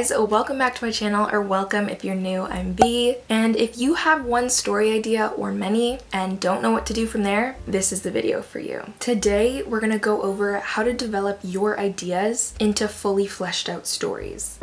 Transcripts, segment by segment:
guys, welcome back to my channel, or welcome if you're new. I'm B, and if you have one story idea or many and don't know what to do from there, this is the video for you. Today we're gonna go over how to develop your ideas into fully fleshed out stories.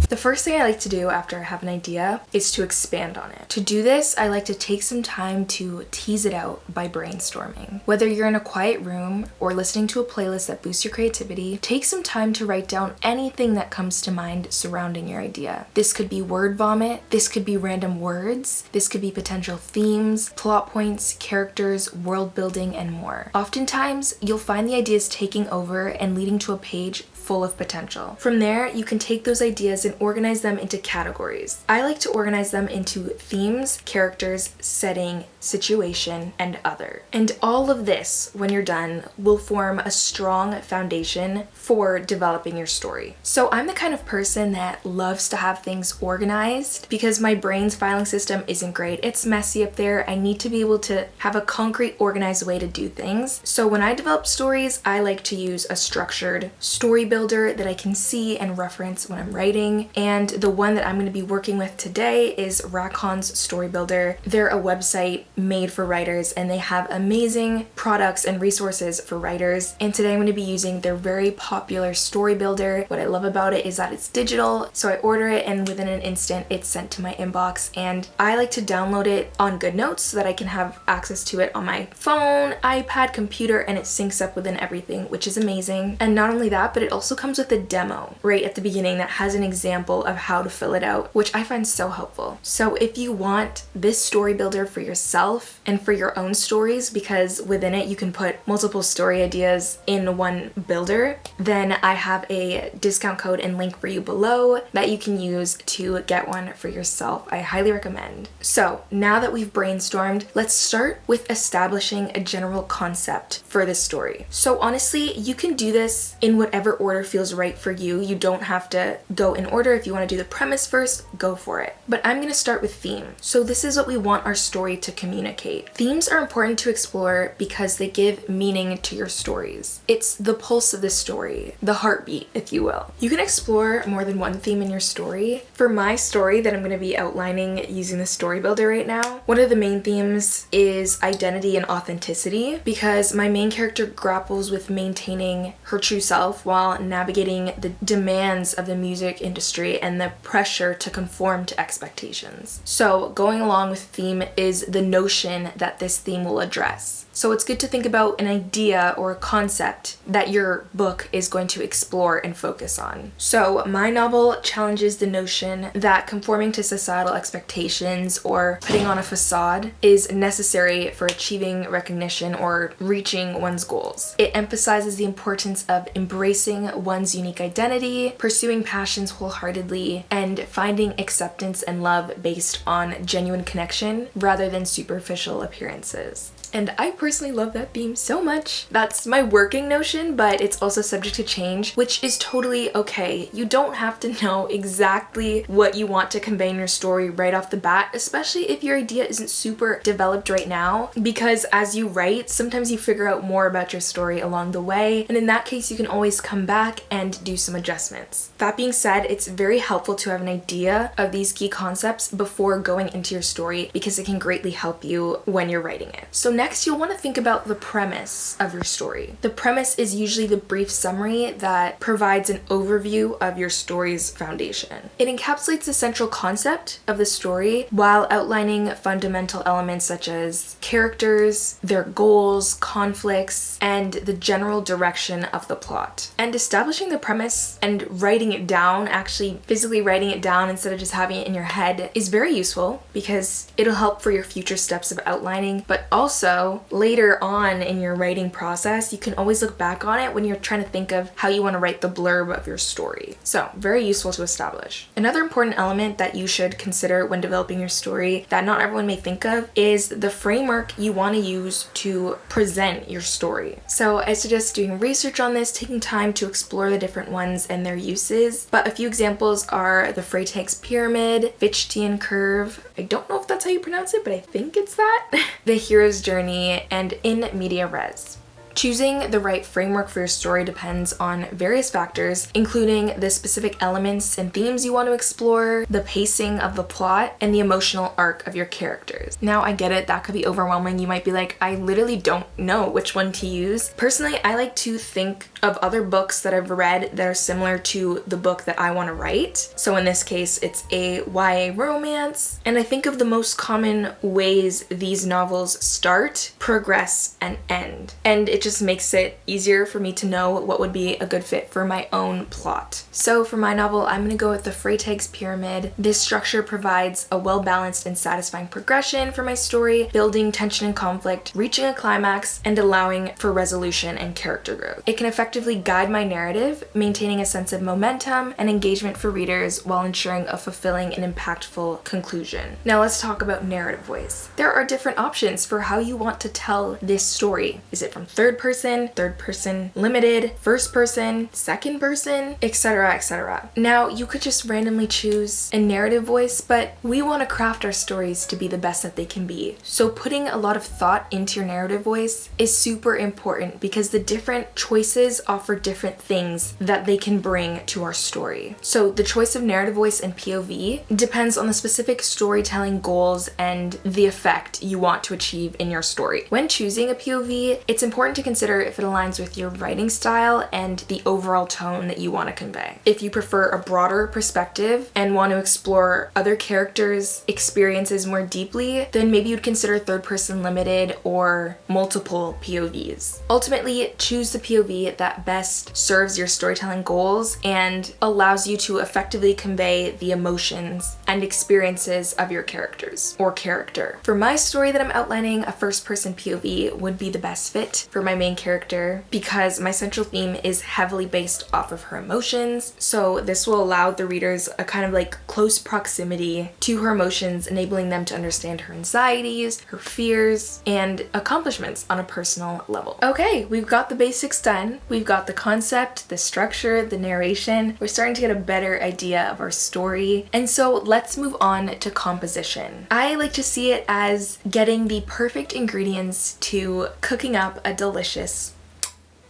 The first thing I like to do after I have an idea is to expand on it. To do this, I like to take some time to tease it out by brainstorming. Whether you're in a quiet room or listening to a playlist that boosts your creativity, take some time to write down anything that comes to mind surrounding your idea. This could be word vomit, this could be random words, this could be potential themes, plot points, characters, world building, and more. Oftentimes, you'll find the ideas taking over and leading to a page full of potential. From there, you can take those ideas and organize them into categories. I like to organize them into themes, characters, setting, situation, and other. And all of this, when you're done, will form a strong foundation for developing your story. So I'm the kind of person that loves to have things organized because my brain's filing system isn't great. It's messy up there. I need to be able to have a concrete, organized way to do things. So when I develop stories, I like to use a structured story builder that I can see and reference when I'm writing. And the one that I'm going to be working with today is Racon's Story Builder. They're a website made for writers and they have amazing products and resources for writers. And today I'm going to be using their very popular story builder. What I love about it is that it's digital. So I order it and within an instant it's sent to my inbox, and I like to download it on GoodNotes so that I can have access to it on my phone, iPad, computer, and it syncs up within everything, which is amazing. And not only that, but it also comes with a demo right at the beginning that has an example of how to fill it out, which I find so helpful. So if you want this story builder for yourself and for your own stories, because within it you can put multiple story ideas in one builder, then I have a discount code and link for you below that you can use to get one for yourself. I highly recommend. So now that we've brainstormed, let's start with establishing a general concept for this story. So honestly, you can do this in whatever order feels right for you. You don't have to go in order. If you want to do the premise first, go for it. But I'm going to start with theme. So this is what we want our story to communicate. Themes are important to explore because they give meaning to your stories. It's the pulse of the story, the heartbeat, if you will. You can explore more than one theme in your story. For my story that I'm going to be outlining using the story builder right now, one of the main themes is identity and authenticity, because my main character grapples with maintaining her true self while navigating the demands of the music industry and the pressure to conform to expectations. So going along with theme is the notion that this theme will address. So it's good to think about an idea or a concept that your book is going to explore and focus on. So my novel challenges the notion that conforming to societal expectations or putting on a facade is necessary for achieving recognition or reaching one's goals. It emphasizes the importance of embracing one's unique identity, pursuing passions wholeheartedly, and finding acceptance and love based on genuine connection rather than superficial appearances. And I personally love that theme so much. That's my working notion, but it's also subject to change, which is totally okay. You don't have to know exactly what you want to convey in your story right off the bat, especially if your idea isn't super developed right now, because as you write, sometimes you figure out more about your story along the way, and in that case, you can always come back and do some adjustments. That being said, it's very helpful to have an idea of these key concepts before going into your story because it can greatly help you when you're writing it. So next, you'll want to think about the premise of your story. The premise is usually the brief summary that provides an overview of your story's foundation. It encapsulates the central concept of the story while outlining fundamental elements such as characters, their goals, conflicts, and the general direction of the plot. And establishing the premise and writing it down, actually physically writing it down instead of just having it in your head, is very useful because it'll help for your future steps steps of outlining, but also later on in your writing process, you can always look back on it when you're trying to think of how you want to write the blurb of your story. So very useful to establish. Another important element that you should consider when developing your story that not everyone may think of is the framework you want to use to present your story. So I suggest doing research on this, taking time to explore the different ones and their uses. But a few examples are the Freytag's pyramid, Fichte curve, I don't know if that's how you pronounce it, but I think it's that, the hero's journey, and in media res. Choosing the right framework for your story depends on various factors, including the specific elements and themes you want to explore, the pacing of the plot, and the emotional arc of your characters. Now, I get it, that could be overwhelming. You might be like, I literally don't know which one to use. Personally, I like to think of other books that I've read that are similar to the book that I want to write. So in this case, it's a YA romance, and I think of the most common ways these novels start, progress, and end. And it just makes it easier for me to know what would be a good fit for my own plot. So for my novel, I'm gonna go with the Freytag's pyramid. This structure provides a well-balanced and satisfying progression for my story, building tension and conflict, reaching a climax, and allowing for resolution and character growth. It can effectively guide my narrative, maintaining a sense of momentum and engagement for readers while ensuring a fulfilling and impactful conclusion. Now let's talk about narrative voice. There are different options for how you want to tell this story. Is it from third person limited, first person, second person, etc., etc. Now, you could just randomly choose a narrative voice, but we want to craft our stories to be the best that they can be. So putting a lot of thought into your narrative voice is super important because the different choices offer different things that they can bring to our story. So the choice of narrative voice and POV depends on the specific storytelling goals and the effect you want to achieve in your story. When choosing a POV, it's important to consider if it aligns with your writing style and the overall tone that you want to convey. If you prefer a broader perspective and want to explore other characters' experiences more deeply, then maybe you'd consider third person limited or multiple POVs. Ultimately, choose the POV that best serves your storytelling goals and allows you to effectively convey the emotions and experiences of your characters or character. For my story that I'm outlining, a first person POV would be the best fit for my main character because my central theme is heavily based off of her emotions. So this will allow the readers a kind of like close proximity to her emotions, enabling them to understand her anxieties, her fears, and accomplishments on a personal level. Okay, we've got the basics done. We've got the concept, the structure, the narration. We're starting to get a better idea of our story. And so let's move on to composition. I like to see it as getting the perfect ingredients to cooking up a delicious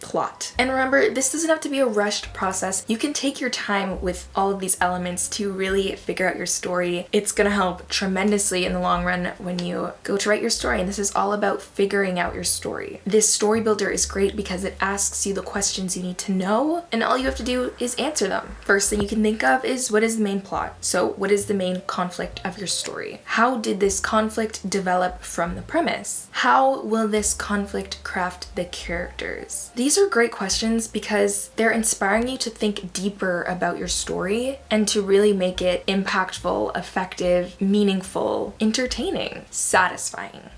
plot. And remember, this doesn't have to be a rushed process. You can take your time with all of these elements to really figure out your story. It's gonna help tremendously in the long run when you go to write your story. And this is all about figuring out your story. This story builder is great because it asks you the questions you need to know, and all you have to do is answer them. First thing you can think of is, what is the main plot? So what is the main conflict of your story? How did this conflict develop from the premise? How will this conflict craft the characters? These are great questions because they're inspiring you to think deeper about your story and to really make it impactful, effective, meaningful, entertaining, satisfying,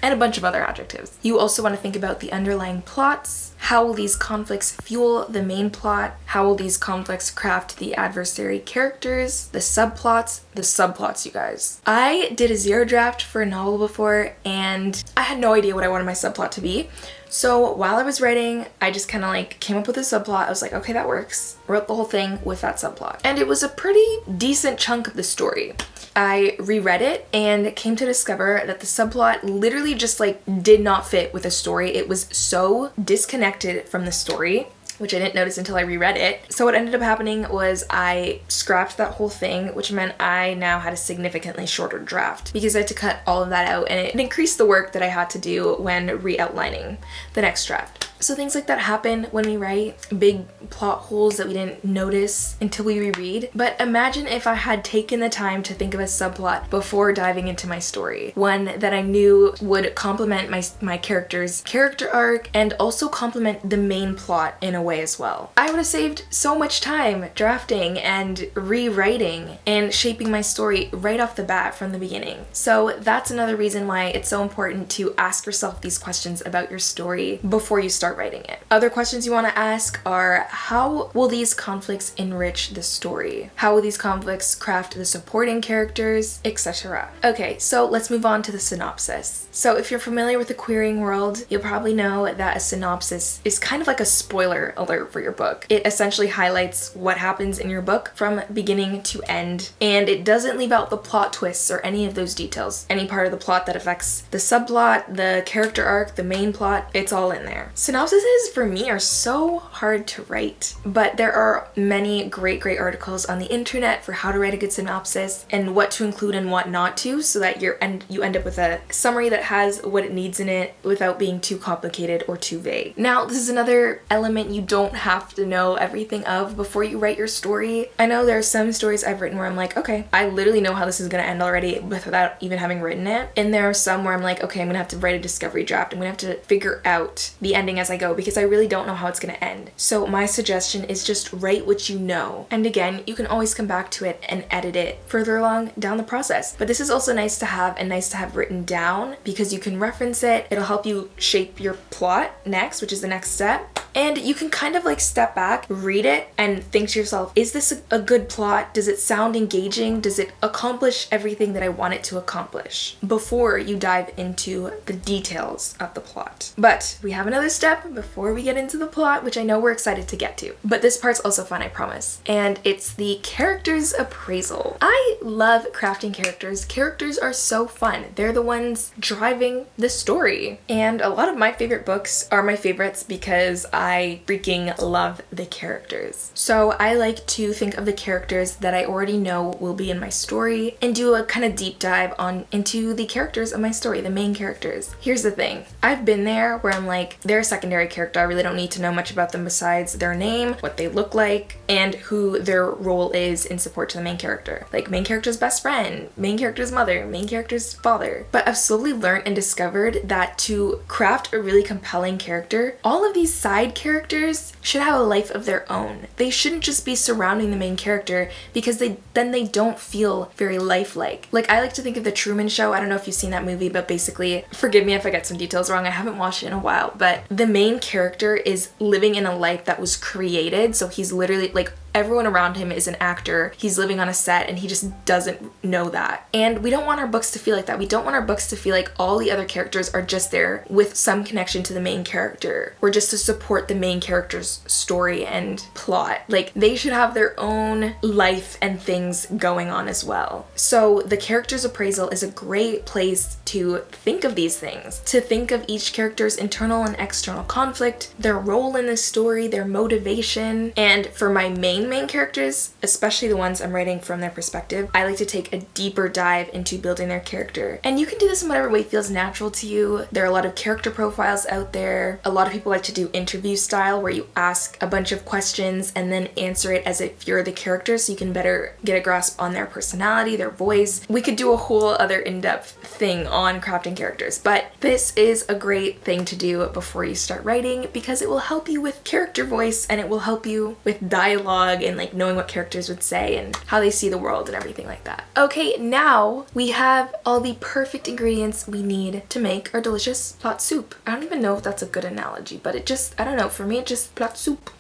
and a bunch of other adjectives. You also want to think about the underlying plots. How will these conflicts fuel the main plot? How will these conflicts craft the adversary characters? The subplots, you guys. I did a zero draft for a novel before and I had no idea what I wanted my subplot to be. So while I was writing, I just kind of like came up with a subplot. I was like, okay, that works. Wrote the whole thing with that subplot. And it was a pretty decent chunk of the story. I reread it and came to discover that the subplot literally just like did not fit with the story. It was so disconnected from the story, which I didn't notice until I reread it. So what ended up happening was I scrapped that whole thing, which meant I now had a significantly shorter draft because I had to cut all of that out, and it increased the work that I had to do when re-outlining the next draft. So things like that happen when we write, big plot holes that we didn't notice until we reread. But imagine if I had taken the time to think of a subplot before diving into my story. One that I knew would complement my character's character arc and also complement the main plot in a way as well. I would have saved so much time drafting and rewriting and shaping my story right off the bat from the beginning. So that's another reason why it's so important to ask yourself these questions about your story before you start writing it. Other questions you want to ask are, how will these conflicts enrich the story? How will these conflicts craft the supporting characters, etc.? Okay, so let's move on to the synopsis. So if you're familiar with the querying world, you'll probably know that a synopsis is kind of like a spoiler alert for your book. It essentially highlights what happens in your book from beginning to end, and it doesn't leave out the plot twists or any of those details. Any part of the plot that affects the subplot, the character arc, the main plot, it's all in there. Synopsises for me are so hard to write, but there are many great articles on the internet for how to write a good synopsis and what to include and what not to, so that you end up with a summary that has what it needs in it without being too complicated or too vague. Now, this is another element you don't have to know everything of before you write your story. I know there are some stories I've written where I'm like, okay, I literally know how this is gonna end already without even having written it. And there are some where I'm like, okay, I'm gonna have to write a discovery draft. I'm gonna have to figure out the ending as I go because I really don't know how it's gonna end. So my suggestion is just write what you know. And again, you can always come back to it and edit it further along down the process. But this is also nice to have and nice to have written down because you can reference it. It'll help you shape your plot next, which is the next step. And you can kind of like step back, read it, and think to yourself, is this a good plot? Does it sound engaging? Does it accomplish everything that I want it to accomplish? Before you dive into the details of the plot. But we have another step before we get into the plot, which I know we're excited to get to. But this part's also fun, I promise. And it's the character's appraisal. I love crafting characters. Characters are so fun. They're the ones driving the story. And a lot of my favorite books are my favorites because I freaking love the characters. So I like to think of the characters that I already know will be in my story and do a kind of deep dive into the characters of my story, the main characters. Here's the thing. I've been there where I'm like, they're a secondary character. I really don't need to know much about them besides their name, what they look like, and who their role is in support to the main character. Like main character's best friend, main character's mother, main character's father. But I've slowly learned and discovered that to craft a really compelling character, all of these side characters should have a life of their own. They shouldn't just be surrounding the main character because then they don't feel very lifelike. Like I like to think of The Truman Show. I don't know if you've seen that movie, but basically, forgive me if I get some details wrong. I haven't watched it in a while, but the main character is living in a life that was created. So he's literally like, everyone around him is an actor. He's living on a set and he just doesn't know that. And we don't want our books to feel like that. We don't want our books to feel like all the other characters are just there with some connection to the main character or just to support the main character's story and plot. Like they should have their own life and things going on as well. So the character's appraisal is a great place to think of these things, to think of each character's internal and external conflict, their role in the story, their motivation. And for my main characters, especially the ones I'm writing from their perspective, I like to take a deeper dive into building their character. And you can do this in whatever way feels natural to you. There are a lot of character profiles out there. A lot of people like to do interview style where you ask a bunch of questions and then answer it as if you're the character so you can better get a grasp on their personality, their voice. We could do a whole other in-depth thing on crafting characters, but this is a great thing to do before you start writing because it will help you with character voice and it will help you with dialogue and like knowing what characters would say and how they see the world and everything like that. Okay, now we have all the perfect ingredients we need to make our delicious plot soup. I don't even know if that's a good analogy, but it just, I don't know, for me it just plot soup.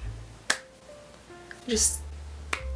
Just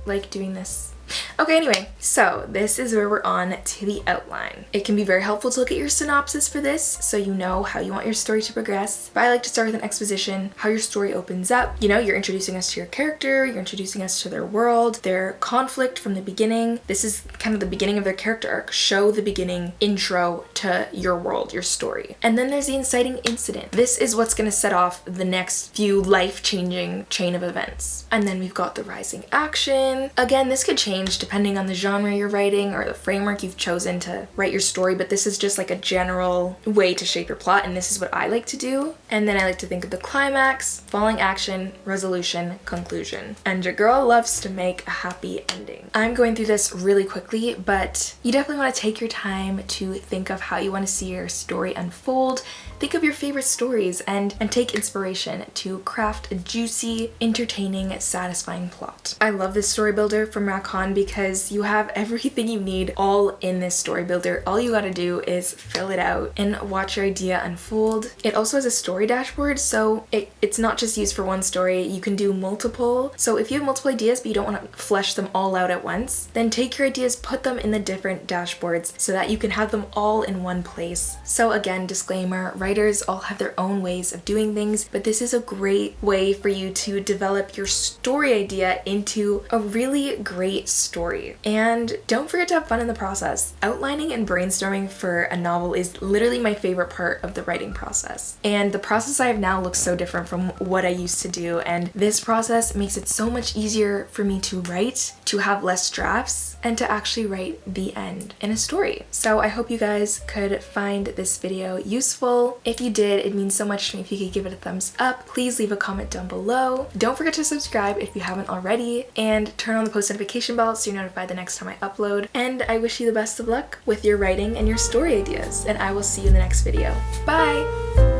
like doing this. Okay, anyway, so this is where we're on to the outline. It can be very helpful to look at your synopsis for this so you know how you want your story to progress. But I like to start with an exposition, how your story opens up. You know, you're introducing us to your character, you're introducing us to their world, their conflict from the beginning. This is kind of the beginning of their character arc. Show the beginning intro to your world, your story. And then there's the inciting incident. This is what's going to set off the next few life-changing chain of events. And then we've got the rising action. Again, this could change change depending on the genre you're writing or the framework you've chosen to write your story, but this is just like a general way to shape your plot, and this is what I like to do. And then I like to think of the climax, falling action, resolution, conclusion. And your girl loves to make a happy ending. I'm going through this really quickly, but you definitely want to take your time to think of how you want to see your story unfold. Think of your favorite stories and take inspiration to craft a juicy, entertaining, satisfying plot. I love this story builder from Rakon because you have everything you need all in this story builder. All you gotta do is fill it out and watch your idea unfold. It also has a story dashboard, so it's not just used for one story. You can do multiple. So if you have multiple ideas but you don't want to flesh them all out at once, then take your ideas, put them in the different dashboards so that you can have them all in one place. So again, disclaimer, writers all have their own ways of doing things, but this is a great way for you to develop your story idea into a really great story. And don't forget to have fun in the process. Outlining and brainstorming for a novel is literally my favorite part of the writing process. And the process I have now looks so different from what I used to do, and this process makes it so much easier for me to write, to have less drafts, and to actually write the end in a story. So I hope you guys could find this video useful. If you did, it means so much to me if you could give it a thumbs up. Please leave a comment down below. Don't forget to subscribe if you haven't already, and turn on the post notification bell so you're notified the next time I upload. And I wish you the best of luck with your writing and your story ideas, and I will see you in the next video. Bye!